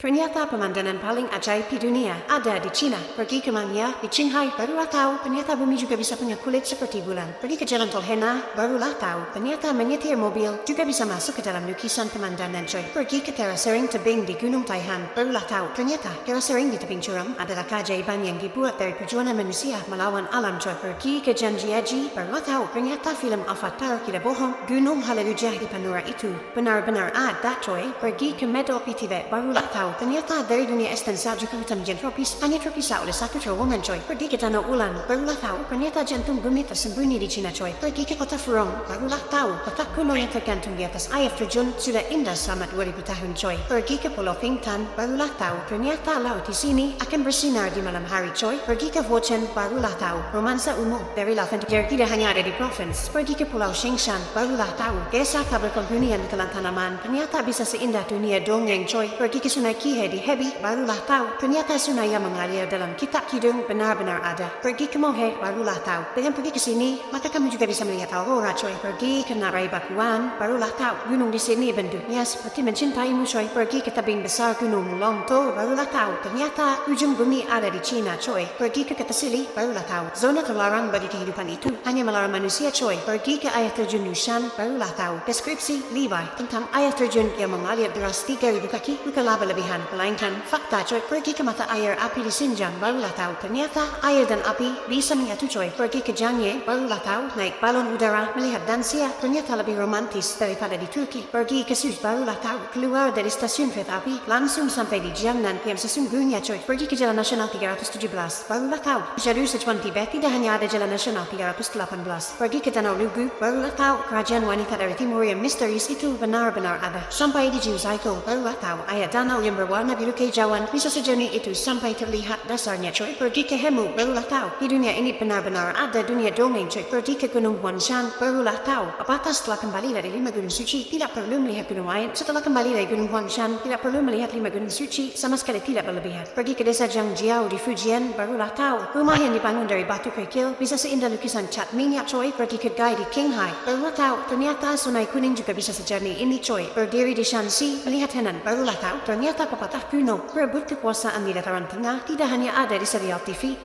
Ternyata pemandangan paling ajaib di dunia ada di Cina. Pergi ke Mania, di Qinghai, barulah tahu ternyata bumi juga bisa punya kulit seperti bulan. Pergi ke Jalan Tol Hena, barulah tahu ternyata menyetir mobil juga bisa masuk ke dalam lukisan pemandangan coy. Pergi ke terasering tebing di Gunung Taihan, barulah tahu ternyata terasering di tebing curam adalah keajaiban yang dibuat dari perjuangan manusia melawan alam coy. Pergi ke Janjiaji, barulah tahu ternyata film Avatar tidak bohong. Gunung Haleluya di Pandora itu benar-benar ada coy. Pergi ke Medopi Tibet, barulah tahu ternyata dari dunia es dan salju ke hutan hujan tropis hanya terpisah oleh satu terowongan coy. Pergi ke Danau Ulan, barulah tahu ternyata jantung bumi tersembunyi di Cina coy. Pergi ke kota Furong, barulah tahu kota kuno yang tergantung di atas air terjun sudah indah selama 2000 tahun coy. Pergi ke Pulau Bintan, barulah tahu ternyata laut di sini akan bersinar di malam hari coy. Pergi ke Vochen, barulah tahu romansa umum dari Lavender tidak hanya ada di provinsi. Pergi ke Pulau Shingshan, barulah tahu kisah kabel kerbunian di telan tanaman ternyata bisa seindah dunia dongeng coy. Pergi ke Sungai Kihe di Hebi, barulah tahu ternyata sungai yang mengalir dalam kitab kidung benar-benar ada. Pergi ke Mohe, barulah tahu dengan pergi ke sini maka kamu juga bisa melihat aurora coy. Pergi ke Narai Bakuan, barulah tahu gunung di sini bentuknya seperti mencintaimu coy. Pergi ke tebing besar Gunung Longto, barulah tahu ternyata ujung bumi ada di Cina coy. Pergi ke Ketasili, barulah tahu zona terlarang bagi kehidupan itu hanya melarang manusia coy. Pergi ke air terjun Yushan, barulah tahu deskripsi Levi tentang air terjun yang mengalir deras 3000 kaki bukan laba lebihan melainkan fakta coy. Pergi ke mata air api di Xinjiang, barulah tahu ternyata air dan api bisa menyatu coy. Pergi ke Janye, barulah tahu naik balon udara melihat dansia ternyata lebih romantis daripada di Turki. Pergi ke Sud, barulah tahu keluar dari stasiun kereta api langsung sampai di Jiangnan yang sesungguhnya coy. Pergi ke Jalan Nasional 317, barulah tahu jalur Sichuan Tibet tidak hanya ada Jalan Nasional 318. Pergi ke Danau Lugu, barulah tahu kerajaan wanita dari timur yang misterius itu benar-benar ada. Sampai di Jiuzhaigou, barulah tahu air danau yang berwarna biru kehijauan bisa sejernih itu sampai terlihat dasarnya coy. Pergi ke Hemu, barulah tahu di dunia ini benar-benar ada dunia dongeng coy. Pergi ke Gunung Huangshan, barulah tahu apatah setelah kembali dari 5 gunung suci tidak perlu melihat gunung lain. Setelah kembali dari Gunung Huangshan tidak perlu melihat 5 gunung suci, sama sekali tidak berlebihan. Pergi ke desa Zhangjiao di Fujian, barulah tahu rumah yang dibangun dari batu kerikil bisa seindah lukisan cat minyak coy. Pergi ke Gai di Qinghai, barulah tahu ternyata sungai kuning juga bisa sejernih ini coy. Berdiri di Shanxi melihat Henan, barulah tahu ternyata pepatah kuno berebut kekuasaan di dataran tengah tidak hanya ada di serial TV